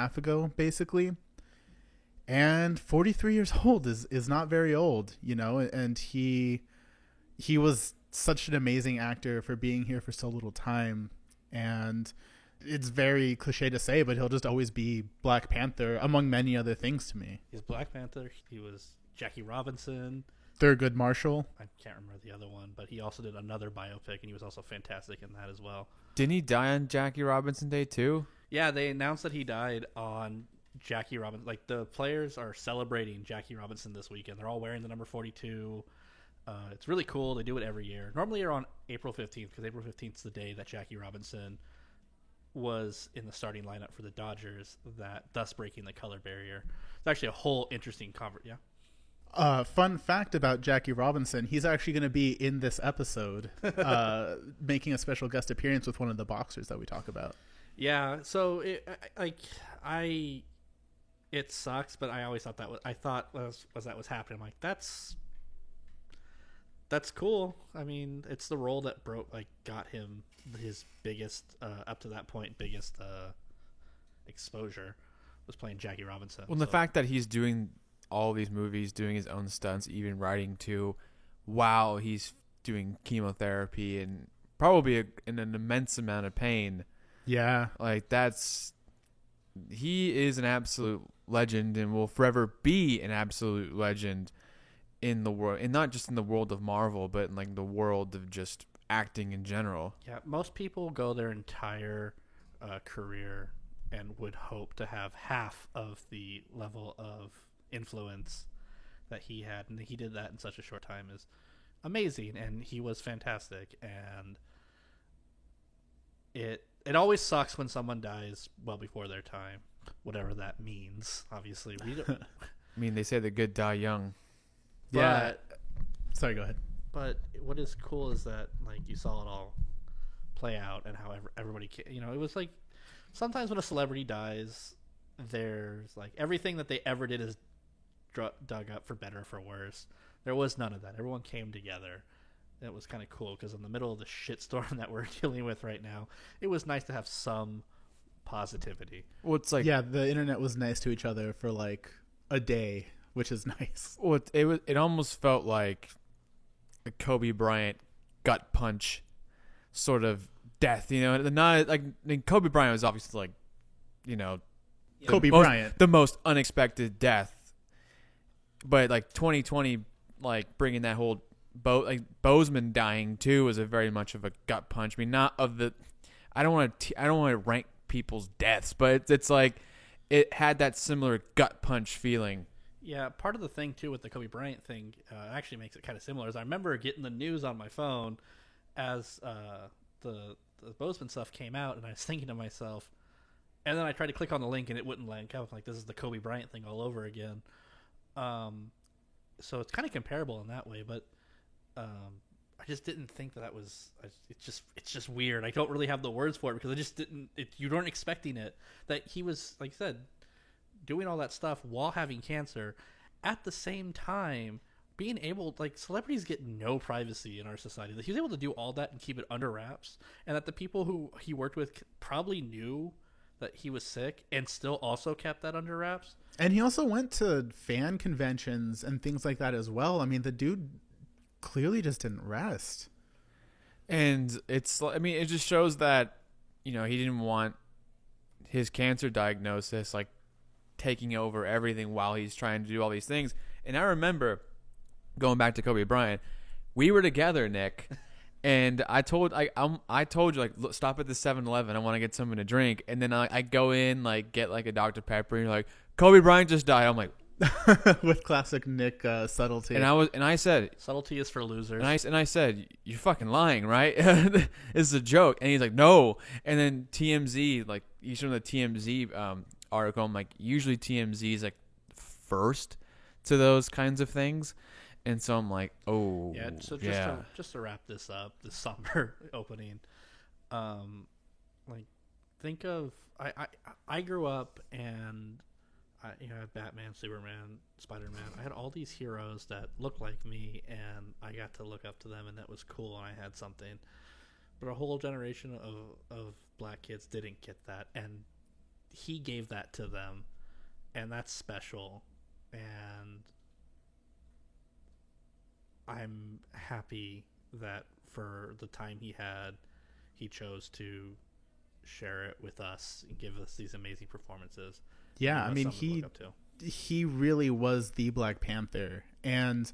half ago, basically. And 43 years old is not very old, you know, and he was such an amazing actor for being here for so little time. And it's very cliche to say, but he'll just always be Black Panther among many other things to me. He's Black Panther. He was Jackie Robinson. Thurgood Marshall. I can't remember the other one, but he also did another biopic, and he was also fantastic in that as well. Didn't he die on Jackie Robinson Day too? Yeah, they announced that he died on Jackie Robinson. Like, the players are celebrating Jackie Robinson this weekend. They're all wearing the number 42. It's really cool. They do it every year. Normally they're on April 15th, because April 15th is the day that Jackie Robinson was in the starting lineup for the Dodgers, thus breaking the color barrier. It's actually a whole interesting conversation. Yeah. Fun fact about Jackie Robinson, he's actually going to be in this episode, making a special guest appearance with one of the boxers that we talk about. Yeah, so it sucks, but I always thought that was happening. I'm like, that's cool. I mean, it's the role that got him his biggest up to that point biggest exposure, was playing Jackie Robinson. Well, the fact that he's doing all these movies, doing his own stunts, even writing too, while he's doing chemotherapy and probably in an immense amount of pain. Yeah. Like, he is an absolute legend and will forever be an absolute legend in the world, and not just in the world of Marvel, but in like the world of just acting in general. Yeah, most people go their entire career and would hope to have half of the level of influence that he had, and he did that in such a short time is amazing, and he was fantastic. And it always sucks when someone dies well before their time, whatever that means. Obviously, we don't. I mean, they say the good die young. Yeah. Sorry, go ahead. But what is cool is that, like, you saw it all play out, and how everybody, it was like, sometimes when a celebrity dies, there's like everything that they ever did is dug up for better or for worse. There was none of that. Everyone came together. It was kind of cool, because in the middle of the shitstorm that we're dealing with right now, it was nice to have some positivity. Well, it's like, yeah, the internet was nice to each other for like a day, which is nice. Well, it almost felt like a Kobe Bryant gut punch sort of death, not like, I mean, Kobe Bryant was obviously like, Kobe Bryant, the most unexpected death, but like 2020, like bringing that whole Bozeman dying too was a very much of a gut punch. I mean, not of the, I don't want to rank people's deaths, but it's like it had that similar gut punch feeling. Yeah, part of the thing too with the Kobe Bryant thing actually makes it kind of similar. Is I remember getting the news on my phone as the Bozeman stuff came out, and I was thinking to myself, and then I tried to click on the link and it wouldn't link. I was like, this is the Kobe Bryant thing all over again. So it's kind of comparable in that way, but I just didn't think that was. It's just weird. I don't really have the words for it, because I just didn't. You weren't expecting it, that he was, like I said, doing all that stuff while having cancer, at the same time being able, like, celebrities get no privacy in our society. That he was able to do all that and keep it under wraps, and that the people who he worked with probably knew that he was sick and still also kept that under wraps. And he also went to fan conventions and things like that as well. I mean, the dude clearly just didn't rest. And it just shows that, he didn't want his cancer diagnosis like taking over everything while he's trying to do all these things. And I remember going back to Kobe Bryant, we were together, Nick, and I told you, like, look, stop at the 7-Eleven. I want to get something to drink. And then I go in, like, get like a Dr. Pepper, and you're like, Kobe Bryant just died. I'm like, with classic Nick subtlety. And I said, subtlety is for losers. And I said, you're fucking lying, right? This is a joke. And he's like, no. And then TMZ, like, you showed the TMZ article. I'm like, usually TMZ is like first to those kinds of things. And so I'm like, oh, yeah. So just to wrap this up, the somber opening, like, think of I grew up, and I had Batman, Superman, Spider-Man. I had all these heroes that looked like me, and I got to look up to them, and that was cool, and I had something. But a whole generation of black kids didn't get that, and he gave that to them, and that's special. And I'm happy that for the time he had, he chose to share it with us and give us these amazing performances. Yeah, I mean, Someone to look up to. he really was the Black Panther, and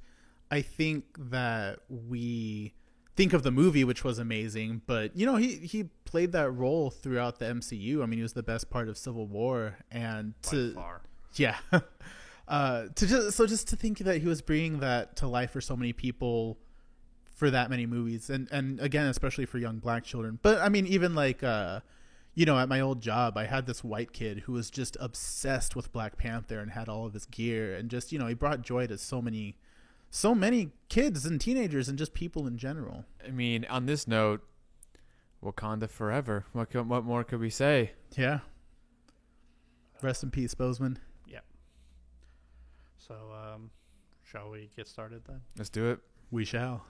I think that we think of the movie, which was amazing, but you know, he played that role throughout the MCU. I mean, he was the best part of Civil War, and By far. yeah, just to think that he was bringing that to life for so many people for that many movies, and again, especially for young Black children. But I mean, even like you know, at my old job, I had this white kid who was just obsessed with Black Panther and had all of his gear, and just, you know, he brought joy to so many kids and teenagers and just people in general. I mean, on this note, Wakanda forever. What more could we say? Yeah. Rest in peace, Bozeman. So, shall we get started then? Let's do it. We shall.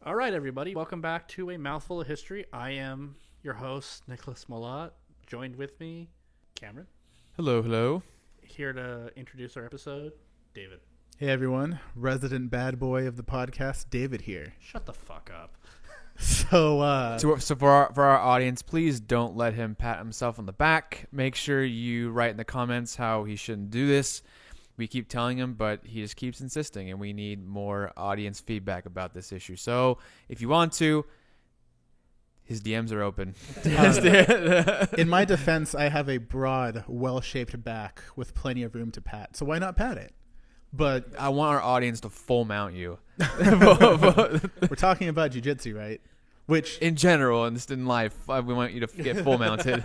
All right, everybody. Welcome back to A Mouthful of History. I am your host, Nicholas Molat. Joined with me, Cameron. Hello. Here to introduce our episode, David. Hey, everyone. Resident bad boy of the podcast, David here. Shut the fuck up. So For our audience, please don't let him pat himself on the back. Make sure you write in the comments how he shouldn't do this. We keep telling him, but he just keeps insisting, and we need more audience feedback about this issue. So if you want to, his DMs are open. in my defense, I have a broad, well-shaped back with plenty of room to pat. So why not pat it? But I want our audience to full mount you. we're talking about jiu-jitsu, right? Which, in general, and just in life, we want you to get full mounted.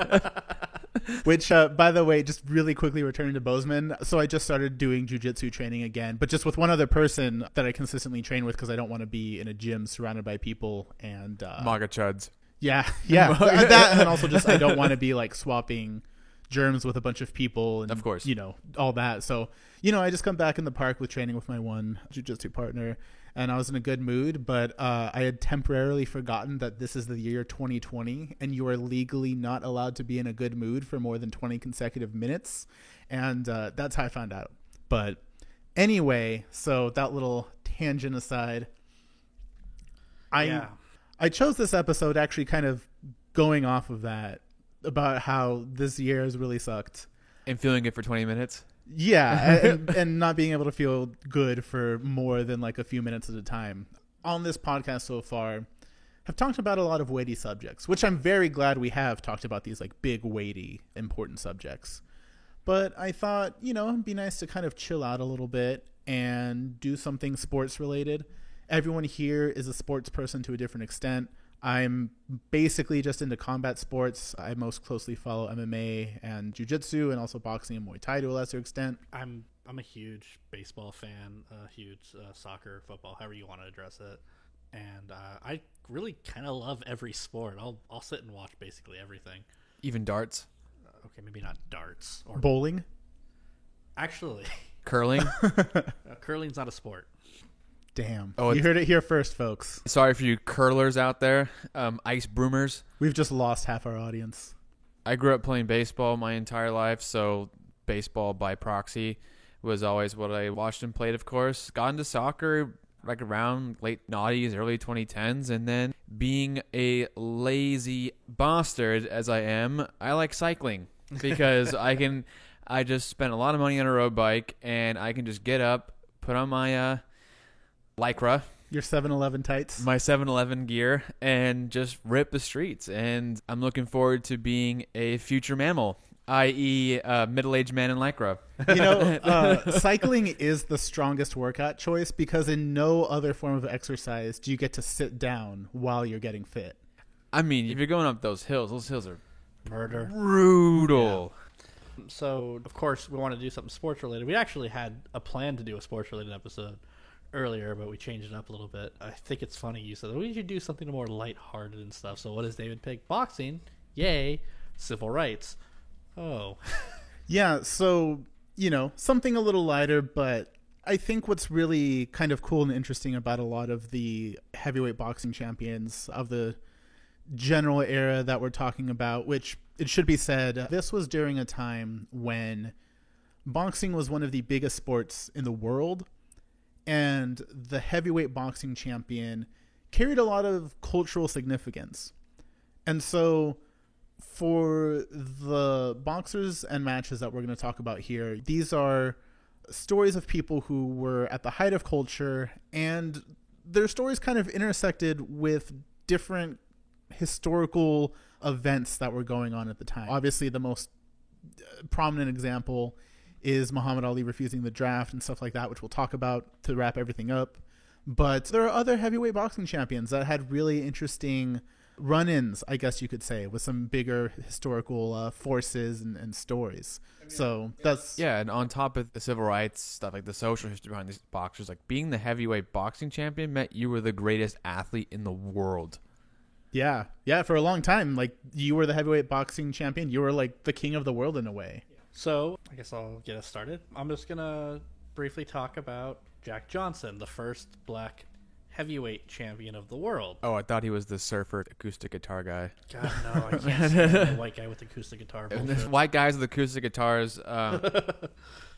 which, by the way, just really quickly returning to Bozeman. So I just started doing jiu-jitsu training again, but just with one other person that I consistently train with because I don't want to be in a gym surrounded by people and MAGA chuds. Yeah, that, and then also just I don't want to be like swapping germs with a bunch of people, and of course, you know, all that. So, you know, I just come back in the park with training with my one jiu-jitsu partner, and I was in a good mood, but I had temporarily forgotten that this is the year 2020, and you are legally not allowed to be in a good mood for more than 20 consecutive minutes, and that's how I found out. But anyway, so that little tangent aside, I chose this episode actually kind of going off of that, about how this year has really sucked. And feeling good for 20 minutes? Yeah, and not being able to feel good for more than like a few minutes at a time. On this podcast so far, have talked about a lot of weighty subjects, which I'm very glad we have talked about, these like big, weighty, important subjects. But I thought, you know, it'd be nice to kind of chill out a little bit and do something sports related. Everyone here is a sports person to a different extent. I'm basically just into combat sports. I most closely follow MMA and jiu-jitsu, and also boxing and Muay Thai to a lesser extent. I'm a huge baseball fan, a huge soccer, football, however you want to address it. And I really kind of love every sport. I'll sit and watch basically everything. Even darts? Okay, maybe not darts. Or Bowling? Actually. Curling? Curling's not a sport. Damn. Oh, you heard it here first, folks. Sorry for you curlers out there. Ice broomers. We've just lost half our audience. I grew up playing baseball my entire life, so baseball by proxy was always what I watched and played, of course. Got into soccer like around late noughties, early 2010s, and then being a lazy bastard as I am, I like cycling because I just spent a lot of money on a road bike, and I can just get up, put on my Lycra, Your 7-Eleven tights? my 7-Eleven gear, and just rip the streets. And I'm looking forward to being a future mammal, i.e. Middle-aged man in Lycra. You know, cycling is the strongest workout choice because in no other form of exercise do you get to sit down while you're getting fit. I mean, if you're going up those hills are Murder. brutal. Yeah. So, of course, we want to do something sports related. We actually had a plan to do a sports related episode earlier, but we changed it up a little bit. I think it's funny you said we should do something more lighthearted and stuff. So what does David pick? Boxing. Yay. Civil rights. Oh. Yeah, so, you know, something a little lighter, but I think what's really kind of cool and interesting about a lot of the heavyweight boxing champions of the general era that we're talking about, which it should be said, this was during a time when boxing was one of the biggest sports in the world, and the heavyweight boxing champion carried a lot of cultural significance. And so for the boxers and matches that we're going to talk about here, these are stories of people who were at the height of culture, and their stories kind of intersected with different historical events that were going on at the time. Obviously, the most prominent example is Muhammad Ali refusing the draft and stuff like that, which we'll talk about to wrap everything up. But there are other heavyweight boxing champions that had really interesting run-ins, I guess you could say, with some bigger historical forces and stories. So that's... Yeah, and on top of the civil rights stuff, like the social history behind these boxers, like being the heavyweight boxing champion meant you were the greatest athlete in the world. Yeah, for a long time, like, you were the heavyweight boxing champion. You were like the king of the world in a way. So I guess I'll get us started. I'm just going to briefly talk about Jack Johnson, the first black heavyweight champion of the world. Oh, I thought he was the surfer acoustic guitar guy. God, no, I can't stand the white guy with acoustic guitar bullshit. White guys with acoustic guitars.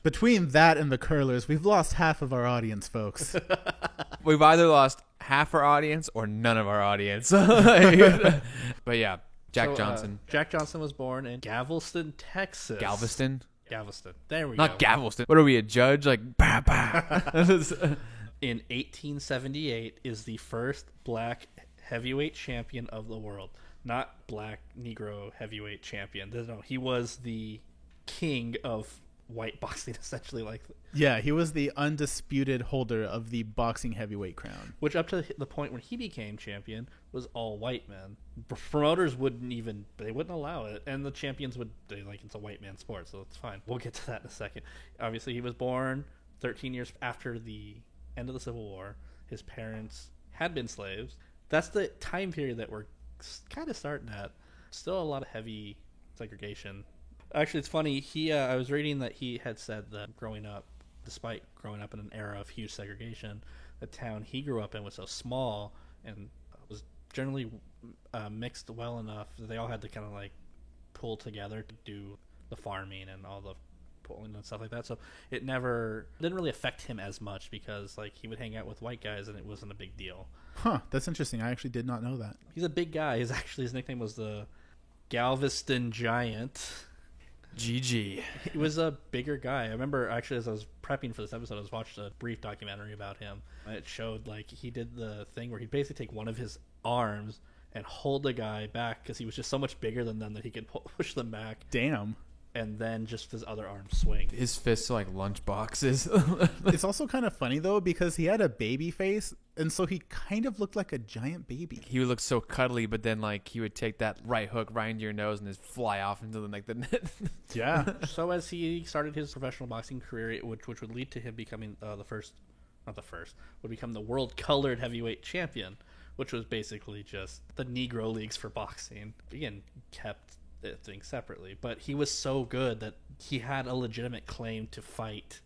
Between that and the curlers, we've lost half of our audience, folks. We've either lost half our audience or none of our audience. But yeah, Jack Johnson. Jack Johnson was born in Galveston, Texas. Galveston? Galveston. There we Not go. Galveston. What are we, a judge? Like, bah, bah. In 1878 is the first black heavyweight champion of the world. Not black Negro heavyweight champion. No, he was the king of white boxing, essentially. Yeah, he was the undisputed holder of the boxing heavyweight crown. Which up to the point when he became champion was all white men. Promoters wouldn't allow it, and the champions it's a white man sport, so it's fine. We'll get to that in a second. Obviously, he was born 13 years after the end of the Civil War. His parents had been slaves. That's the time period that we're kind of starting at. Still a lot of heavy segregation. Actually, it's funny. I was reading that he had said that despite growing up in an era of huge segregation, the town he grew up in was so small and was generally mixed well enough that they all had to kind of like pull together to do the farming and all the pulling and stuff like that. So it never didn't really affect him as much because like he would hang out with white guys and it wasn't a big deal. Huh, that's interesting. I actually did not know that. He's a big guy. His nickname was the Galveston Giant. GG. He was a bigger guy. I remember actually as I was prepping for this episode, I was watching a brief documentary about him. It showed like he did the thing where he'd basically take one of his arms and hold the guy back because he was just so much bigger than them that he could push them back. Damn. And then just his other arm swing. His fists are like lunch boxes. It's also kind of funny though because he had a baby face, and so he kind of looked like a giant baby. He would look so cuddly, but then like he would take that right hook right into your nose and just fly off into the net. Yeah. So as he started his professional boxing career, which would lead to him becoming would become the world colored heavyweight champion, which was basically just the Negro leagues for boxing. Again, kept things separately, but he was so good that he had a legitimate claim to fight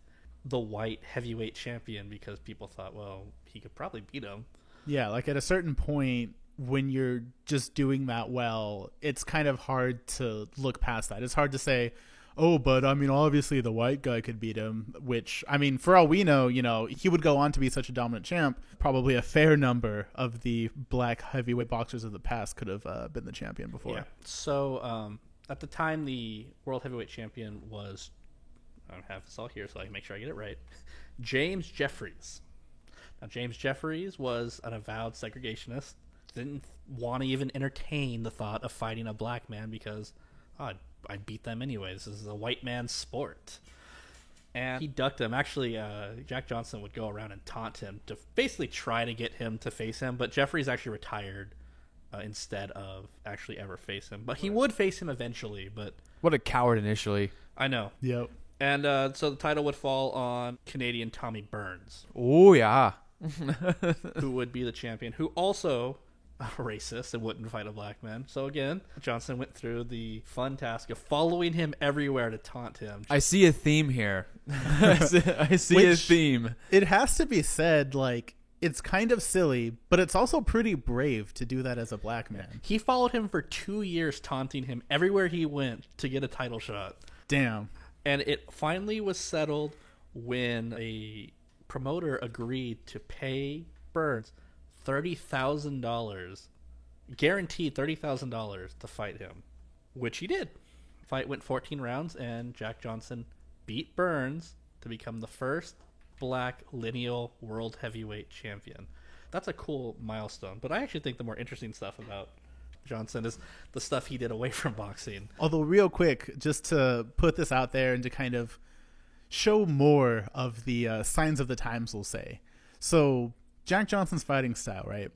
the white heavyweight champion because people thought, well, he could probably beat him. Yeah, like at a certain point when you're just doing that well, it's kind of hard to look past that. It's hard to say, oh, but I mean, obviously the white guy could beat him, which, I mean, for all we know, he would go on to be such a dominant champ. Probably a fair number of the black heavyweight boxers of the past could have been the champion before. Yeah. So at the time, the world heavyweight champion was, I don't have this all here so I can make sure I get it right, James Jeffries. Now, James Jeffries was an avowed segregationist. Didn't want to even entertain the thought of fighting a black man because I'd beat them anyway. This is a white man's sport. And he ducked him. Actually, Jack Johnson would go around and taunt him to basically try to get him to face him. But Jeffries actually retired instead of actually ever face him. But he would face him eventually. But What a coward initially. I know. Yep. And so the title would fall on Canadian Tommy Burns. Oh, yeah. Who would be the champion, who also a racist and wouldn't fight a black man. So again, Johnson went through the fun task of following him everywhere to taunt him. I see a theme here. I see a theme. It has to be said, like, it's kind of silly, but it's also pretty brave to do that as a black man. He followed him for 2 years, taunting him everywhere he went to get a title shot. Damn. And it finally was settled when a promoter agreed to pay Burns $30,000, guaranteed $30,000 to fight him, which he did. Fight went 14 rounds, and Jack Johnson beat Burns to become the first black lineal world heavyweight champion. That's a cool milestone. But I actually think the more interesting stuff about Johnson is the stuff he did away from boxing. Although, real quick, just to put this out there and to kind of show more of the signs of the times, we'll say. So, Jack Johnson's fighting style, right?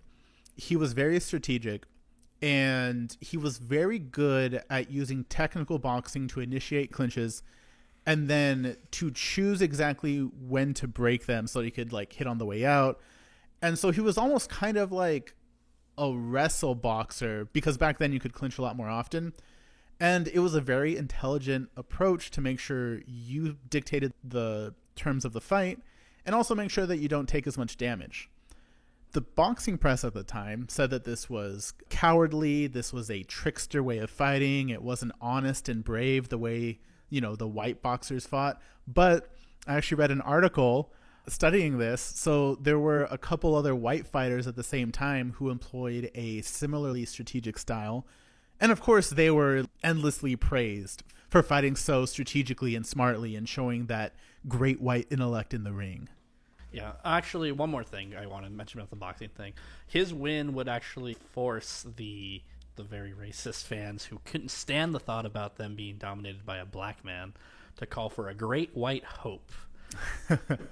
He was very strategic, and he was very good at using technical boxing to initiate clinches and then to choose exactly when to break them so that he could like hit on the way out. And so he was almost kind of like a wrestle boxer, because back then you could clinch a lot more often. And it was a very intelligent approach to make sure you dictated the terms of the fight and also make sure that you don't take as much damage. The boxing press at the time said that this was cowardly, this was a trickster way of fighting, it wasn't honest and brave the way, you know, the white boxers fought. But I actually read an article studying this. So there were a couple other white fighters at the same time who employed a similarly strategic style. And of course, they were endlessly praised for fighting so strategically and smartly and showing that great white intellect in the ring. Yeah, actually, one more thing I want to mention about the boxing thing. His win would actually force the very racist fans who couldn't stand the thought about them being dominated by a black man to call for a great white hope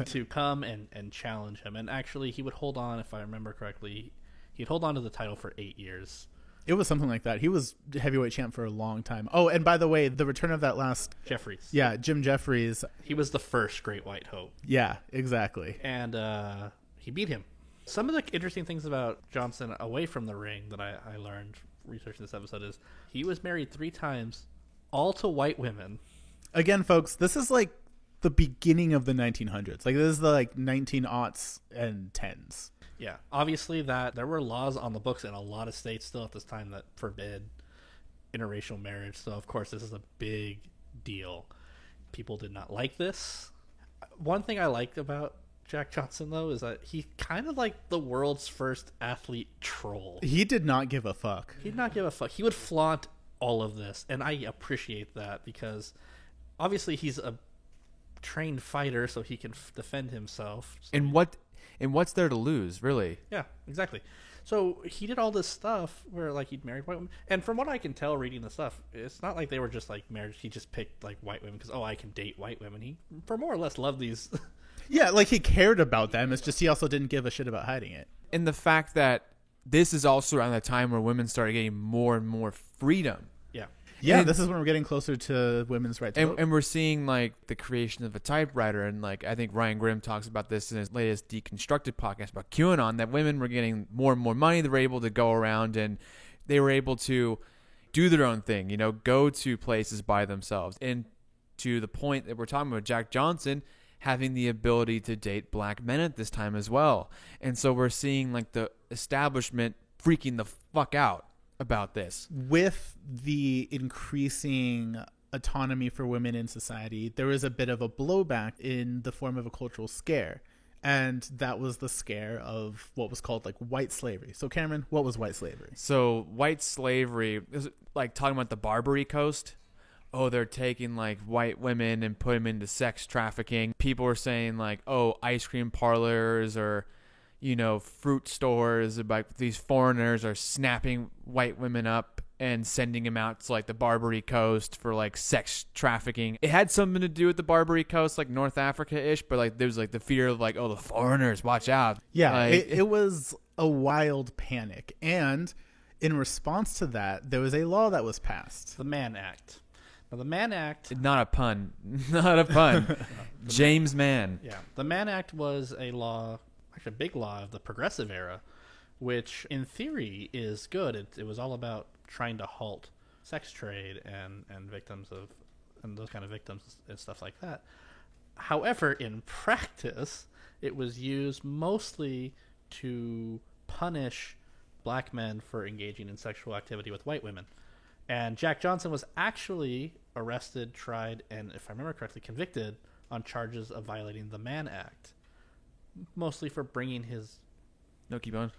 to come and challenge him. And actually, he would hold on, if I remember correctly, he'd hold on to the title for 8 years. It was something like that. He was heavyweight champ for a long time. Oh, and by the way, the return of that last... Jeffries. Yeah, Jim Jeffries. He was the first great white hope. Yeah, exactly. And he beat him. Some of the interesting things about Johnson away from the ring that I learned researching this episode is he was married 3 times, all to white women. Again, folks, this is like the beginning of the 1900s. Like, this is the like 1900s and 10s. Yeah, obviously that there were laws on the books in a lot of states still at this time that forbid interracial marriage. So of course this is a big deal. People did not like this. One thing I liked about Jack Johnson though is that he kind of like the world's first athlete troll. He did not give a fuck. He did not give a fuck. He would flaunt all of this, and I appreciate that because obviously he's a trained fighter, so he can defend himself. So And what's there to lose, really? Yeah, exactly. So he did all this stuff where, like, he'd married white women. And from what I can tell reading the stuff, it's not like they were just, like, married. He just picked, like, white women because, oh, I can date white women. He, for more or less, loved these. Yeah, like, he cared about them. It's just he also didn't give a shit about hiding it. And the fact that this is also around the time where women started getting more and more freedom. Yeah. Yeah, And- this is when we're getting closer to women's right to vote. And we're seeing like the creation of a typewriter, and like I think Ryan Grimm talks about this in his latest Deconstructed podcast about QAnon, that women were getting more and more money. They were able to go around and they were able to do their own thing, you know, go to places by themselves. And to the point that we're talking about, Jack Johnson having the ability to date black men at this time as well. And so we're seeing like the establishment freaking the fuck out about this. With the increasing autonomy for women in society, there was a bit of a blowback in the form of a cultural scare. And that was the scare of what was called like white slavery. So Cameron, what was white slavery? So white slavery is like talking about the Barbary Coast. Oh, they're taking like white women and put them into sex trafficking. People were saying like, oh, ice cream parlors or, you know, fruit stores, like these foreigners are snapping white women up and sending them out to like the Barbary Coast for like sex trafficking. It had something to do with the Barbary Coast, like North Africa-ish, but like there's like the fear of like, oh, the foreigners, watch out. Yeah, Like, it was a wild panic. And in response to that, there was a law that was passed. The Mann Act. Now, the Mann Act... not a pun. Not a pun. James Mann. Yeah. The Mann Act was a law, actually a big law of the progressive era, which in theory is good. It was all about trying to halt sex trade and victims of, and those kind of victims and stuff like that. However, in practice, it was used mostly to punish black men for engaging in sexual activity with white women. And Jack Johnson was actually arrested, tried, and if I remember correctly, convicted on charges of violating the Mann Act, mostly for bringing his No, keep on.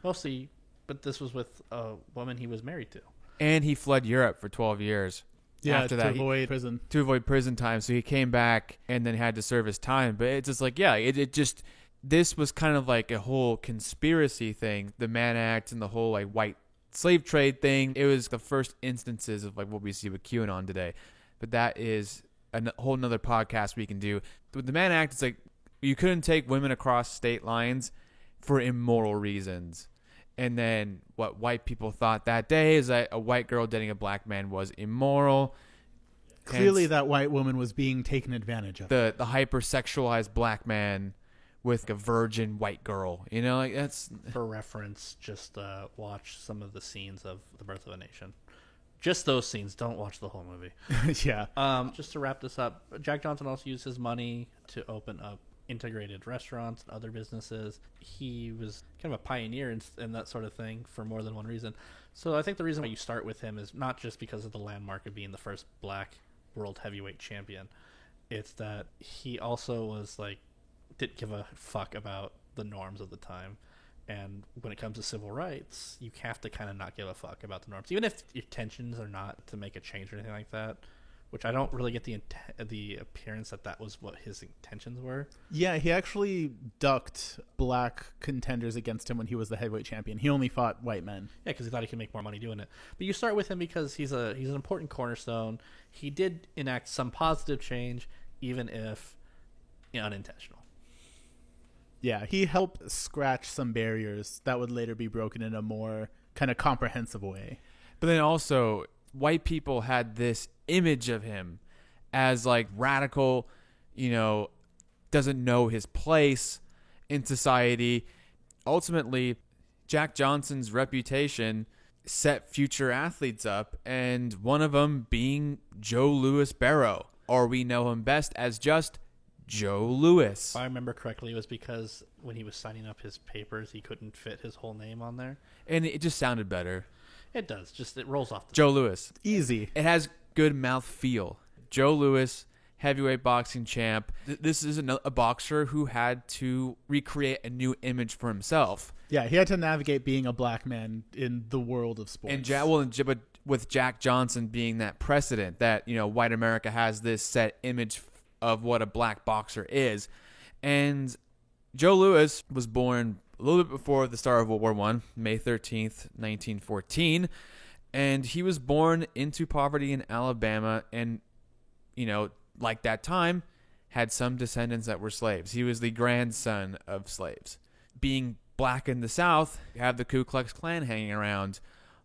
mostly, but this was with a woman he was married to. And he fled Europe for 12 years. Yeah, After to that, avoid prison. to avoid prison time. So he came back and then had to serve his time. But it's just like, yeah, it just, this was kind of like a whole conspiracy thing. The Mann Act and the whole like white slave trade thing. It was the first instances of like what we see with QAnon today. But that is a whole nother podcast we can do. With the Mann Act, it's like you couldn't take women across state lines for immoral reasons. And then what white people thought that day is that a white girl dating a black man was immoral. Clearly, Hence, that white woman was being taken advantage of. the hypersexualized black man with a virgin white girl. You know, like that's For reference, just watch some of the scenes of The Birth of a Nation. Just those scenes. Don't watch the whole movie. Yeah. Just to wrap this up, Jack Johnson also used his money to open up integrated restaurants and other businesses. He was kind of a pioneer in that sort of thing for more than one reason. So I think the reason why you start with him is not just because of the landmark of being the first black world heavyweight champion. It's that he also was like, didn't give a fuck about the norms of the time. And when it comes to civil rights, you have to kind of not give a fuck about the norms, even if your intentions are not to make a change or anything like that. Which I don't really get the appearance that was what his intentions were. Yeah, he actually ducked black contenders against him when he was the heavyweight champion. He only fought white men. Yeah, because he thought he could make more money doing it. But you start with him because he's an important cornerstone. He did enact some positive change, even if unintentional. Yeah, he helped scratch some barriers that would later be broken in a more kind of comprehensive way. But then also, white people had this image of him as like radical, doesn't know his place in society. Ultimately, Jack Johnson's reputation set future athletes up, and one of them being Joe Louis Barrow, or we know him best as just Joe Louis. If I remember correctly, it was because when he was signing up his papers, he couldn't fit his whole name on there. And it just sounded better. It does. Just it rolls off the Joe Louis. Easy. It has good mouth feel. Joe Louis, heavyweight boxing champ. This is a boxer who had to recreate a new image for himself. Yeah, he had to navigate being a black man in the world of sports. But with Jack Johnson being that precedent that, white America has this set image of what a black boxer is. And Joe Louis was born a little bit before the start of World War I, May 13th, 1914. And he was born into poverty in Alabama and, like that time, had some descendants that were slaves. He was the grandson of slaves. Being black in the South, you have the Ku Klux Klan hanging around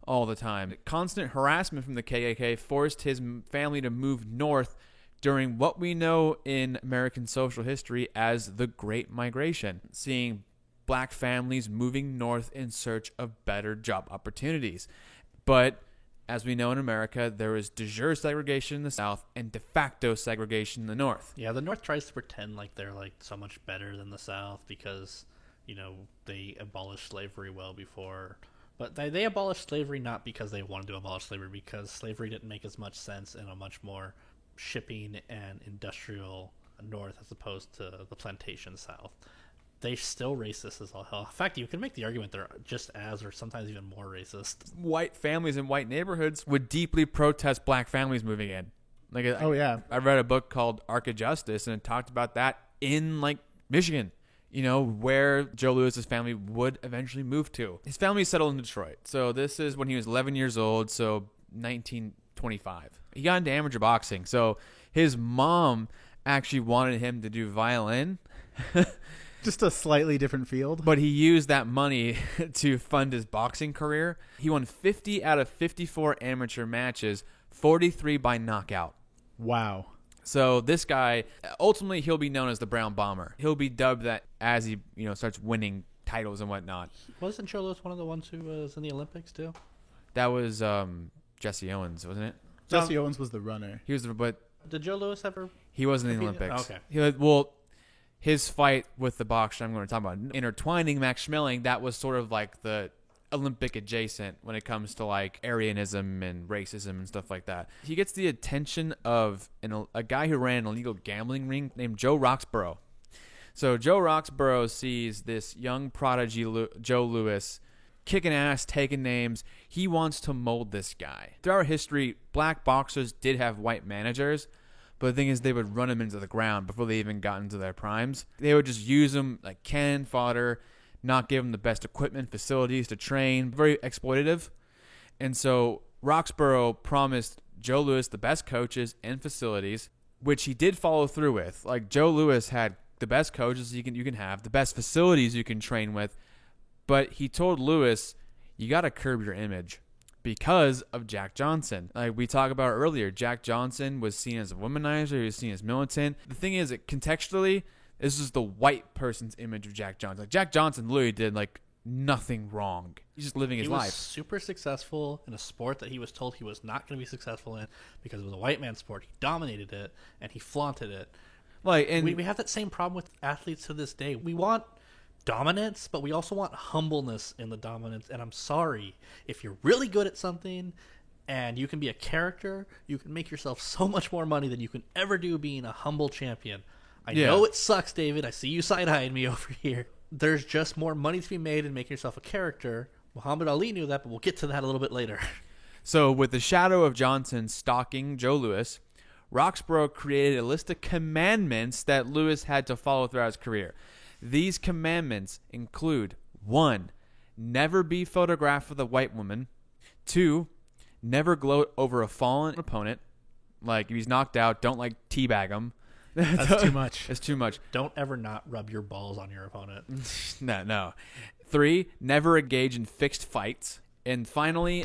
all the time. Constant harassment from the KKK forced his family to move north during what we know in American social history as the Great Migration, seeing black families moving north in search of better job opportunities. But as we know in America, there is de jure segregation in the South and de facto segregation in the North. Yeah, the North tries to pretend like they're like so much better than the South because, they abolished slavery well before. But they abolished slavery not because they wanted to abolish slavery, because slavery didn't make as much sense in a much more shipping and industrial North as opposed to the plantation South. They're still racist as all hell. In fact, you can make the argument they're just as or sometimes even more racist. White families in white neighborhoods would deeply protest black families moving in. I read a book called Arc of Justice, and it talked about that in Michigan, where Joe Louis's family would eventually move to. His family settled in Detroit. So this is when he was 11 years old, so 1925. He got into amateur boxing. So his mom actually wanted him to do violin. Just a slightly different field. But he used that money to fund his boxing career. He won 50 out of 54 amateur matches, 43 by knockout. Wow. So this guy, ultimately, he'll be known as the Brown Bomber. He'll be dubbed that as he, starts winning titles and whatnot. Wasn't Joe Louis one of the ones who was in the Olympics too? That was Jesse Owens, wasn't it? Jesse Owens was the runner. He was, but did Joe Louis ever? he wasn't in the compete? Olympics. Okay. his fight with the boxer I'm going to talk about, intertwining Max Schmeling, that was sort of like the Olympic adjacent when it comes to like Aryanism and racism and stuff like that. He gets the attention of a guy who ran an illegal gambling ring named Joe Roxborough. So Joe Roxborough sees this young prodigy Joe Louis kicking ass, taking names. He wants to mold this guy. Throughout history, black boxers did have white managers, but the thing is they would run them into the ground before they even got into their primes. They would just use them like cannon fodder, not give them the best equipment, facilities to train, very exploitative. And so Roxborough promised Joe Louis the best coaches and facilities, which he did follow through with. Like Joe Louis had the best coaches you can have, the best facilities you can train with, but he told Louis, you got to curb your image because of Jack Johnson. Like we talked about earlier, Jack Johnson was seen as a womanizer, he was seen as militant. The thing is that contextually, this is the white person's image of Jack Johnson. Like Jack Johnson literally did like nothing wrong. He's just living his He was life. super successful in a sport that he was told he was not going to be successful in because it was a white man's sport. He dominated it and he flaunted it. Like, and We have that same problem with athletes to this day. We want dominance, but we also want humbleness in the dominance. And I'm sorry, if you're really good at something and you can be a character, you can make yourself so much more money than you can ever do being a humble champion. I know it sucks, David. I see you side-eyeing me over here. There's just more money to be made in making yourself a character. Muhammad Ali knew that, but we'll get to that a little bit later. So with the shadow of Johnson stalking Joe Louis, Roxborough created a list of commandments that Louis had to follow throughout his career. These commandments include 1. Never be photographed with a white woman. 2. Never gloat over a fallen opponent. Like if he's knocked out, don't like teabag him. That's too much. It's too much. Don't ever not rub your balls on your opponent. No. 3. Never engage in fixed fights. And finally,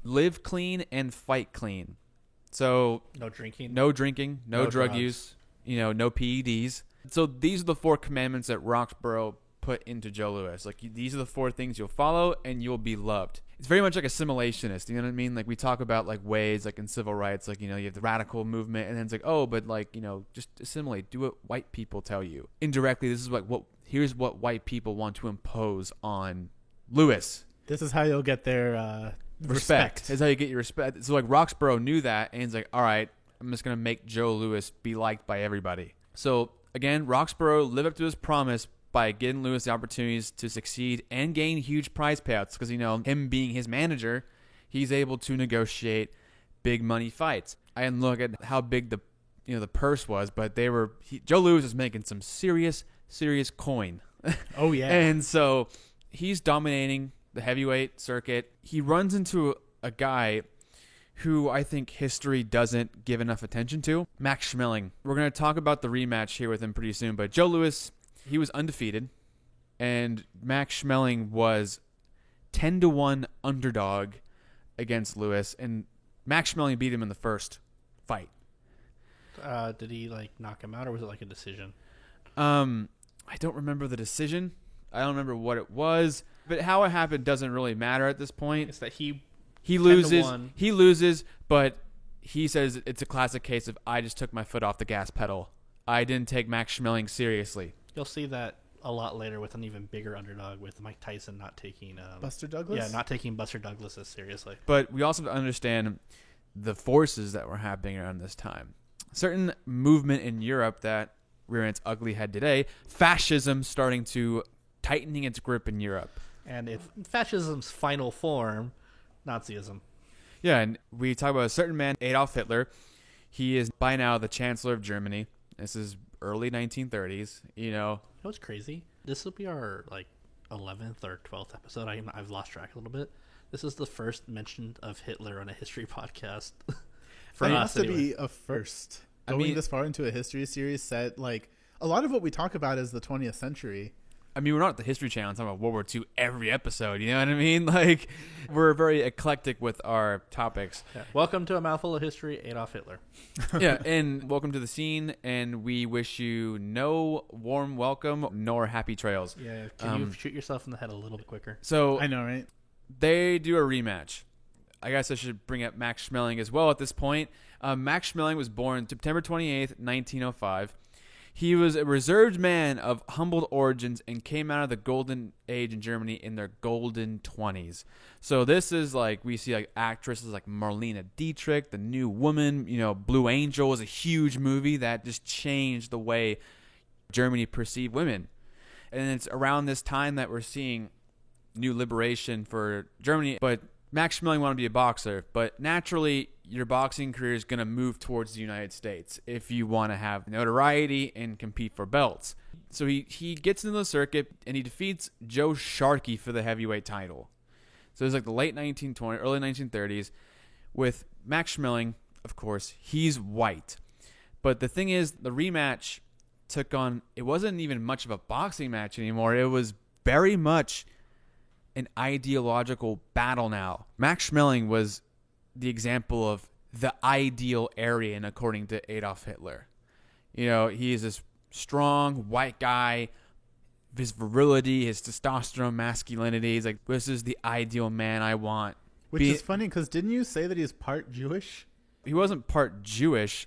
live clean and fight clean. So No drinking. no drinking, no drug drugs. use, no PEDs. So these are the 4 commandments that Roxborough put into Joe Louis. Like these are the 4 things you'll follow and you'll be loved. It's very much like assimilationist. You know what I mean? Like we talk about like ways like in civil rights, like, you have the radical movement and then it's like, oh, but like, just assimilate, do what white people tell you. Indirectly, this is like here's what white people want to impose on Louis. This is how you'll get their respect. Is how you get your respect. So like Roxborough knew that and he's like, all right, I'm just going to make Joe Louis be liked by everybody. So again, Roxborough lived up to his promise by giving Louis the opportunities to succeed and gain huge prize payouts because, him being his manager, he's able to negotiate big money fights. I didn't look at how big the purse was, but Joe Louis was making some serious coin. Oh, yeah. And so he's dominating the heavyweight circuit. He runs into a guy who I think history doesn't give enough attention to, Max Schmeling. We're going to talk about the rematch here with him pretty soon, but Joe Louis, he was undefeated, and Max Schmeling was 10-1 underdog against Louis, and Max Schmeling beat him in the first fight. Did he knock him out, or was it a decision? I don't remember the decision. I don't remember what it was, but how it happened doesn't really matter at this point. It's that he loses. 10-1. He loses, but he says it's a classic case of I just took my foot off the gas pedal. I didn't take Max Schmeling seriously. You'll see that a lot later with an even bigger underdog, with Mike Tyson not taking Buster Douglas? Yeah, not taking Buster Douglas as seriously. But we also have to understand the forces that were happening around this time. Certain movement in Europe that rear its ugly head today, fascism starting to tightening its grip in Europe. And if fascism's final form, Nazism. Yeah, and we talk about a certain man, Adolf Hitler. He is by now the Chancellor of Germany. This is early 1930s, You know what's crazy? This will be our 11th or 12th episode. I've lost track a little bit. This is the first mention of Hitler on a history podcast. For us to be a first. Going this far into a history series set, a lot of what we talk about is the 20th century. I mean, we're not the History Channel talking about World War II every episode, you know what I mean? We're very eclectic with our topics. Yeah. Welcome to A Mouthful of History, Adolf Hitler. Yeah, and welcome to the scene, and we wish you no warm welcome nor happy trails. Yeah, can you shoot yourself in the head a little bit quicker? So I know, right? They do a rematch. I guess I should bring up Max Schmeling as well at this point. Max Schmeling was born September 28th, 1905. He was a reserved man of humbled origins and came out of the golden age in Germany in their golden 20s. So this is like, we see like actresses like Marlene Dietrich, The New Woman, Blue Angel was a huge movie that just changed the way Germany perceived women. And it's around this time that we're seeing new liberation for Germany. But Max Schmeling wanted to be a boxer, but naturally your boxing career is going to move towards the United States if you want to have notoriety and compete for belts. So he gets into the circuit and he defeats Joe Sharkey for the heavyweight title. So it's like the late 1920s, early 1930s. With Max Schmeling, of course, he's white. But the thing is, the rematch took on, it wasn't even much of a boxing match anymore. It was very much an ideological battle now. Max Schmeling was the example of the ideal Aryan according to Adolf Hitler. He is this strong white guy, his virility, his testosterone, masculinity. He's like, this is the ideal man I want. Which is funny because didn't you say that he's part Jewish? He wasn't part Jewish.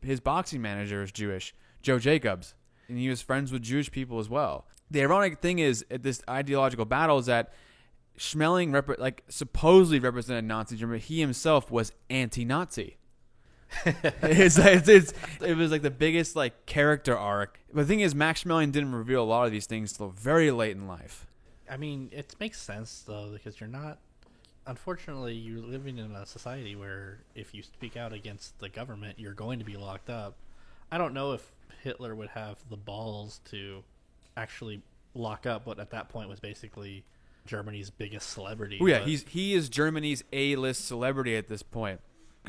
His boxing manager is Jewish, Joe Jacobs, and he was friends with Jewish people as well. The ironic thing is, at this ideological battle, is that Schmeling supposedly represented Nazi Germany. He himself was anti-Nazi. It was like the biggest character arc. But the thing is, Max Schmeling didn't reveal a lot of these things till very late in life. I mean, it makes sense though, because unfortunately, you're living in a society where if you speak out against the government, you're going to be locked up. I don't know if Hitler would have the balls to actually lock up what at that point was basically Germany's biggest celebrity. Oh yeah, he is Germany's A-list celebrity at this point.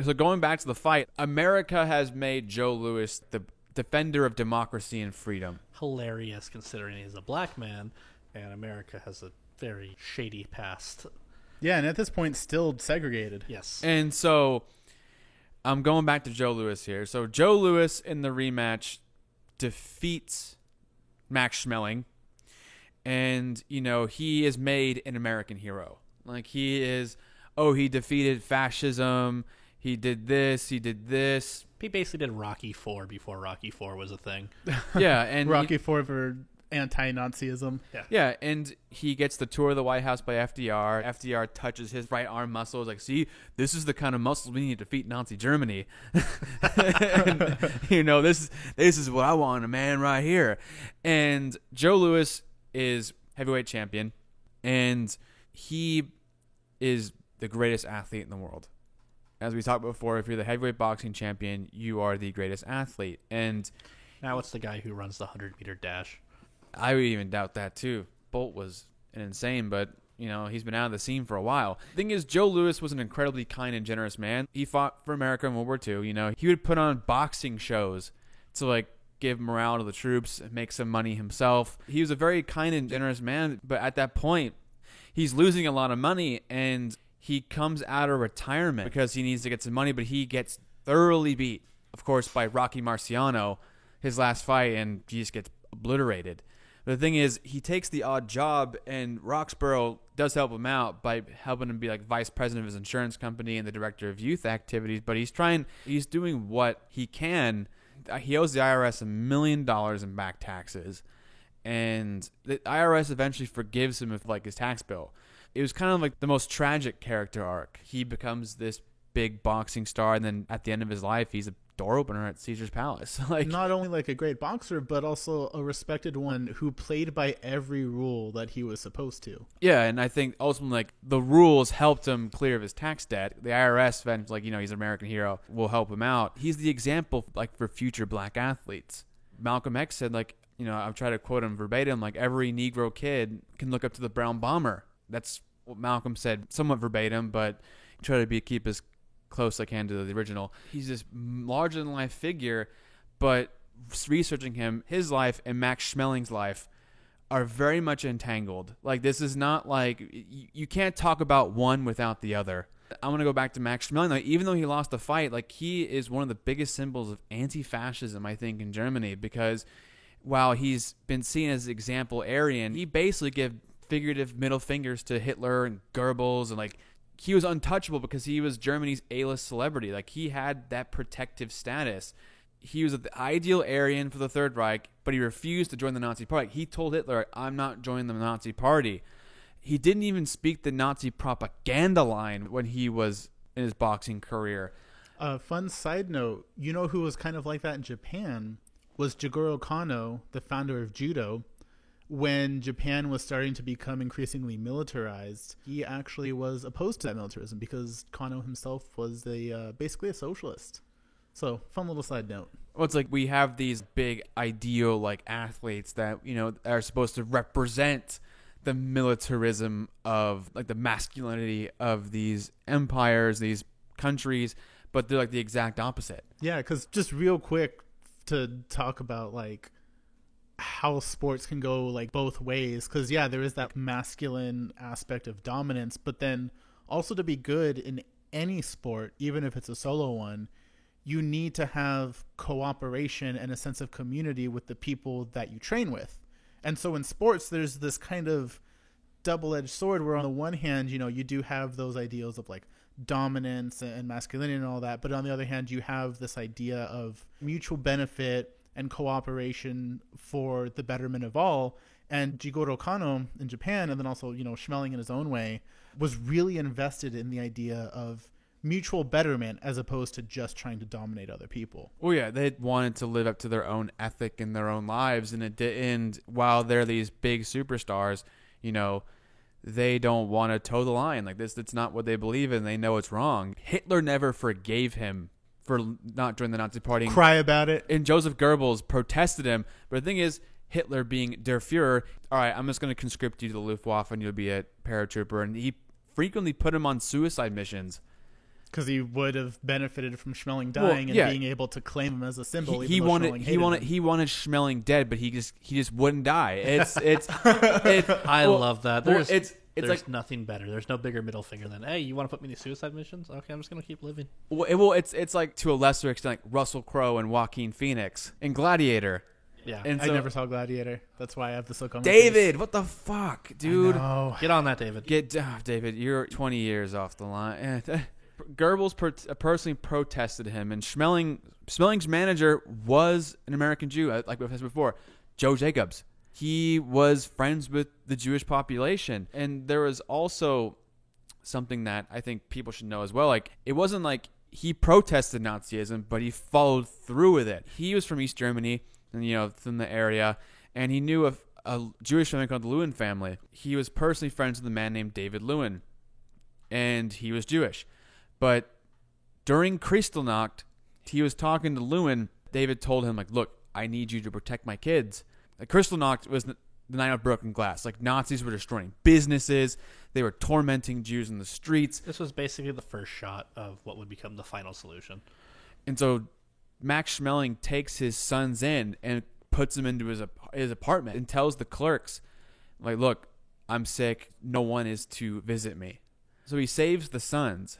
So going back to the fight, America has made Joe Louis the defender of democracy and freedom. Hilarious considering he's a black man and America has a very shady past. Yeah, and at this point still segregated. Yes. And so I'm going back to Joe Louis here. So Joe Louis in the rematch defeats Max Schmeling. And, he is made an American hero. He defeated fascism. He did this. He did this. He basically did Rocky IV before Rocky IV was a thing. Yeah. And Rocky IV for anti-Nazism. Yeah, and he gets the tour of the White House by FDR. FDR touches his right arm muscle. He's like, see, this is the kind of muscles we need to defeat Nazi Germany. And, this is what I want, a man right here. And Joe Louis is heavyweight champion, and he is the greatest athlete in the world. As we talked before, if you're the heavyweight boxing champion, you are the greatest athlete. And now it's the guy who runs the 100-meter dash. I would even doubt that too. Bolt was an insane, but he's been out of the scene for a while. The thing is, Joe Louis was an incredibly kind and generous man. He fought for America in World War II. He would put on boxing shows to give morale to the troops, make some money himself. He was a very kind and generous man, but at that point, he's losing a lot of money, and he comes out of retirement because he needs to get some money, but he gets thoroughly beat, of course, by Rocky Marciano, his last fight, and he just gets obliterated. But the thing is, he takes the odd job, and Roxborough does help him out by helping him be vice president of his insurance company and the director of youth activities, but he's doing what he can. He owes the IRS $1 million in back taxes, and the IRS eventually forgives him of his tax bill. It was kind of the most tragic character arc. He becomes this big boxing star, and then at the end of his life, he's a door opener at Caesar's Palace. Not only a great boxer, but also a respected one who played by every rule that he was supposed to. Yeah, and I think ultimately the rules helped him clear of his tax debt. The IRS eventually, he's an American hero, will help him out. He's the example for future black athletes. Malcolm X said I'm trying to quote him verbatim, every Negro kid can look up to the Brown Bomber. That's what Malcolm said, somewhat verbatim, but try to keep as close as I can to the original. He's this larger than life figure, but researching him, his life and Max Schmeling's life are very much entangled. This is not you can't talk about one without the other. I'm going to go back to Max Schmeling. Even though he lost the fight, he is one of the biggest symbols of anti-fascism, I think, in Germany, because while he's been seen as example Aryan, he basically gave figurative middle fingers to Hitler and Goebbels, and he was untouchable because he was Germany's A-list celebrity. He had that protective status. he was the ideal Aryan for the Third Reich, but he refused to join the Nazi Party. He told Hitler, I'm not joining the Nazi Party. He didn't even speak the Nazi propaganda line when he was in his boxing career. Fun side note, you know who was kind of like that in Japan was Jigoro Kano, the founder of judo. When Japan was starting to become increasingly militarized, he actually was opposed to that militarism because Kano himself was basically a socialist. So, fun little side note. Well, it's like we have these big ideal like athletes that, you know, are supposed to represent the militarism of like the masculinity of these empires, these countries, but they're like the exact opposite. Yeah, because just real quick to talk about like how sports can go like both ways, because yeah, there is that masculine aspect of dominance, but then also to be good in any sport, even if it's a solo one, you need to have cooperation and a sense of community with the people that you train with. And so in sports, there's this kind of double-edged sword where on the one hand, you know, you do have those ideals of like dominance and masculinity and all that, but on the other hand, you have this idea of mutual benefit and cooperation for the betterment of all. And Jigoro Kano in Japan, and then also, you know, Schmeling in his own way, was really invested in the idea of mutual betterment as opposed to just trying to dominate other people. Well, yeah, they wanted to live up to their own ethic in their own lives, and it did. And while they're these big superstars, you know, they don't want to toe the line like this. That's not what they believe in. They know it's wrong. Hitler never forgave him for not joining the Nazi Party. Cry about it. And Joseph Goebbels protested him. But the thing is, Hitler being Der Fuhrer, all right, I'm just going to conscript you to the Luftwaffe and you'll be a paratrooper. And he frequently put him on suicide missions. Because he would have benefited from Schmeling dying and being able to claim him as a symbol. He wanted Schmeling dead, but he just wouldn't die. I love that. There's like nothing better. There's no bigger middle finger than, hey, you want to put me in these suicide missions? Okay, I'm just gonna keep living. It's like to a lesser extent like Russell Crowe and Joaquin Phoenix in Gladiator. Yeah, and I never saw Gladiator. That's why I have the look on my David, face. what the fuck, dude? Get on that, David. David. You're 20 years off the line. Goebbels personally protested him, and Schmeling's manager was an American Jew, like we've said before, Joe Jacobs. He was friends with the Jewish population, and there was also something that I think people should know as well. Like, it wasn't like he protested Nazism, but he followed through with it. He was from East Germany, and from the area, and he knew a Jewish family called the Lewin family. He was personally friends with a man named David Lewin, and he was Jewish. But during Kristallnacht, he was talking to Lewin. David told him, like, look, I need you to protect my kids. Like, Kristallnacht was the night of broken glass. Like, Nazis were destroying businesses. They were tormenting Jews in the streets. This was basically the first shot of what would become the final solution. And so Max Schmeling takes his sons in and puts them into his apartment and tells the clerks, like, look, I'm sick. No one is to visit me. So he saves the sons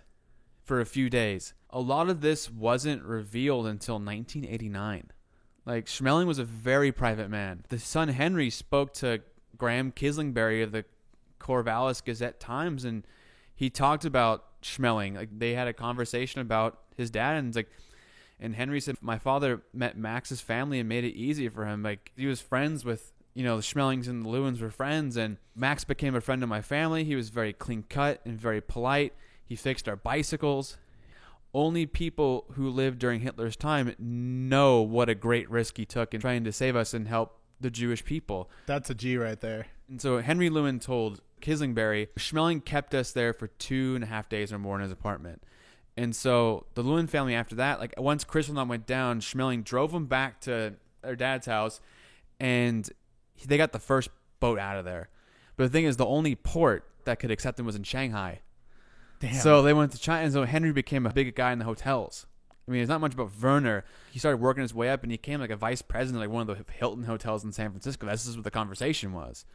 for a few days. A lot of this wasn't revealed until 1989. Like, Schmeling was a very private man. The son Henry spoke to Graham Kislingbury of the Corvallis Gazette-Times, and he talked about Schmeling. Like, they had a conversation about his dad, and Henry said, my father met Max's family and made it easy for him. Like, he was friends with, the Schmelings and the Lewins were friends, and Max became a friend of my family. He was very clean-cut and very polite. He fixed our bicycles. Only people who lived during Hitler's time know what a great risk he took in trying to save us and help the Jewish people. That's a G right there. And so Henry Lewin told Kislingbury, Schmeling kept us there for 2.5 days or more in his apartment. And so the Lewin family after that, like, once Kristallnacht went down, Schmeling drove them back to their dad's house, and they got the first boat out of there. But the thing is, the only port that could accept them was in Shanghai. Damn. So they went to China, and so Henry became a big guy in the hotels. I mean, it's not much about Werner. He started working his way up, and he became like a vice president, like one of the Hilton hotels in San Francisco. This is what the conversation was.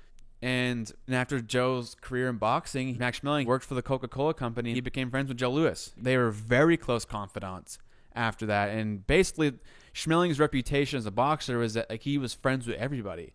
And after Joe's career in boxing, Max Schmeling worked for the Coca-Cola company. He became friends with Joe Louis. They were very close confidants after that. And basically, Schmeling's reputation as a boxer was that, like, he was friends with everybody.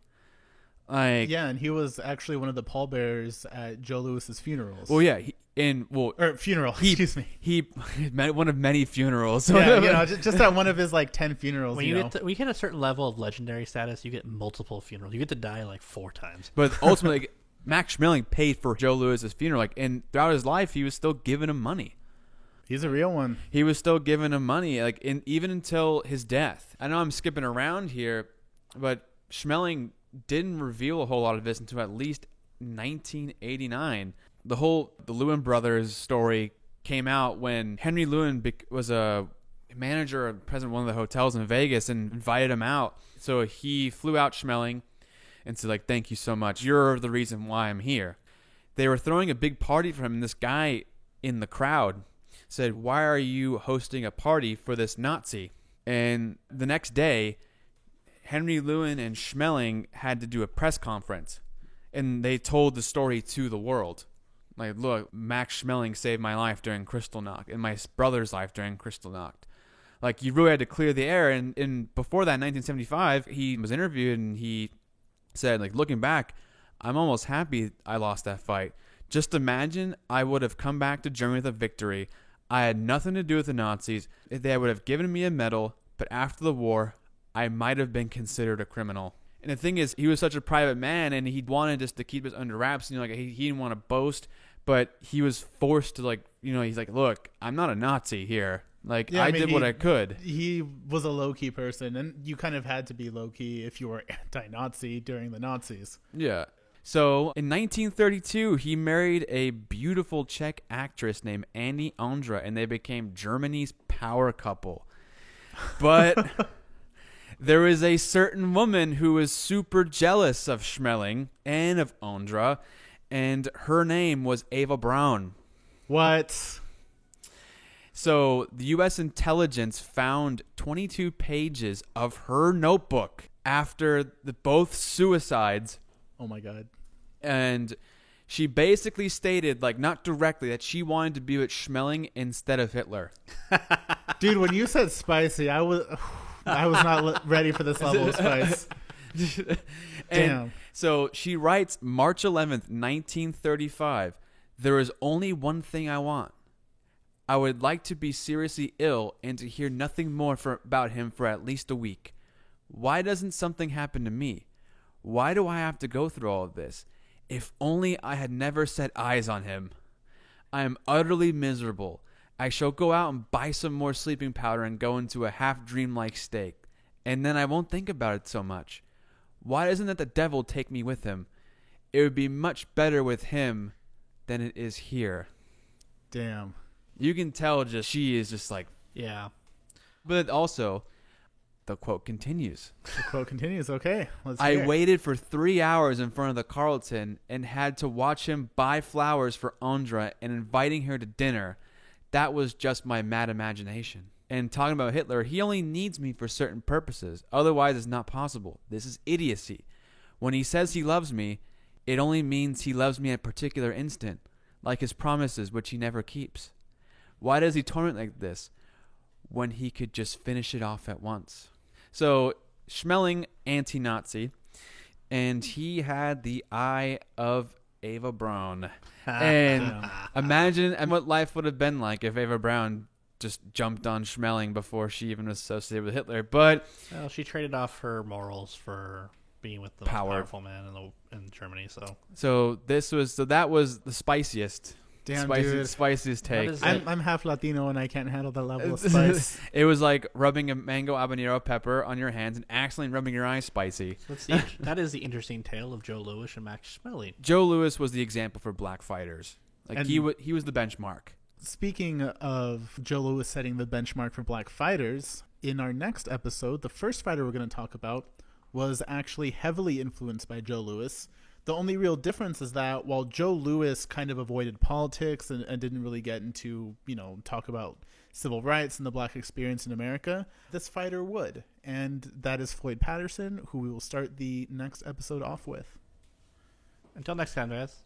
Like, Yeah, and he was actually one of the pallbearers at Joe Lewis's funerals. well, yeah, or funeral. Excuse me. he met one of many funerals. Yeah, just at one of his like 10 funerals. When we hit a certain level of legendary status, you get multiple funerals. You get to die like 4 times. But ultimately, like, Max Schmeling paid for Joe Lewis's funeral, like, and throughout his life, he was still giving him money. He's a real one. He was still giving him money, like, even until his death. I know I'm skipping around here, but Schmeling didn't reveal a whole lot of this until at least 1989. The Lewin brothers story came out when Henry Lewin was a manager or president of one of the hotels in Vegas and invited him out. So he flew out Schmeling and said, like, thank you so much. You're the reason why I'm here. They were throwing a big party for him, and this guy in the crowd said, why are you hosting a party for this Nazi? And the next day, Henry Lewin and Schmeling had to do a press conference, and they told the story to the world. Like, look, Max Schmeling saved my life during Kristallnacht and my brother's life during Kristallnacht. Like, you really had to clear the air. And before that, in 1975, he was interviewed and he said, like, looking back, I'm almost happy I lost that fight. Just imagine I would have come back to Germany with a victory. I had nothing to do with the Nazis. They would have given me a medal, but after the war, I might have been considered a criminal. And the thing is, he was such a private man, and he wanted just to keep it under wraps. You know, like, he didn't want to boast, but he was forced to, like, you know, he's like, look, I'm not a Nazi here. Like, yeah, I did what I could. He was a low-key person, and you kind of had to be low-key if you were anti-Nazi during the Nazis. Yeah. So, in 1932, he married a beautiful Czech actress named Annie Ondra, and they became Germany's power couple. But there was a certain woman who was super jealous of Schmeling and of Ondra, and her name was Eva Braun. What? So the U.S. intelligence found 22 pages of her notebook after both suicides. Oh, my God. And she basically stated, like, not directly, that she wanted to be with Schmeling instead of Hitler. Dude, when you said spicy, I was not ready for this level of spice. Damn. So she writes, March 11th, 1935, there is only one thing I want. I would like to be seriously ill and to hear nothing more about him for at least a week. Why doesn't something happen to me? Why do I have to go through all of this? If only I had never set eyes on him. I am utterly miserable. I shall go out and buy some more sleeping powder and go into a half-dream-like state, and then I won't think about it so much. Why doesn't that the devil take me with him? It would be much better with him than it is here. Damn. You can tell she is just like... Yeah. But also, the quote continues. The quote continues. Okay, let's I hear it. waited for 3 hours in front of the Carlton and had to watch him buy flowers for Ondra and inviting her to dinner. That was just my mad imagination. And talking about Hitler, he only needs me for certain purposes. Otherwise, it's not possible. This is idiocy. When he says he loves me, it only means he loves me at a particular instant, like his promises, which he never keeps. Why does he torment like this when he could just finish it off at once? So, Schmeling, anti-Nazi, and he had the eye of Eva Braun. And imagine what life would have been like if Eva Braun just jumped on Schmeling before she even was associated with Hitler. But well, she traded off her morals for being with the most powerful man in Germany. So that was the spiciest. Damn, dude. Spiciest take. I'm half Latino and I can't handle that level of spice. It was like rubbing a mango habanero pepper on your hands and accidentally rubbing your eyes spicy. That is the interesting tale of Joe Louis and Max Schmeling. Joe Louis was the example for black fighters. Like, he was the benchmark. Speaking of Joe Louis setting the benchmark for black fighters, in our next episode, the first fighter we're going to talk about was actually heavily influenced by Joe Louis. The only real difference is that while Joe Louis kind of avoided politics and didn't really get into, talk about civil rights and the black experience in America, this fighter would. And that is Floyd Patterson, who we will start the next episode off with. Until next time, guys.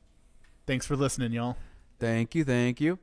Thanks for listening, y'all. Thank you.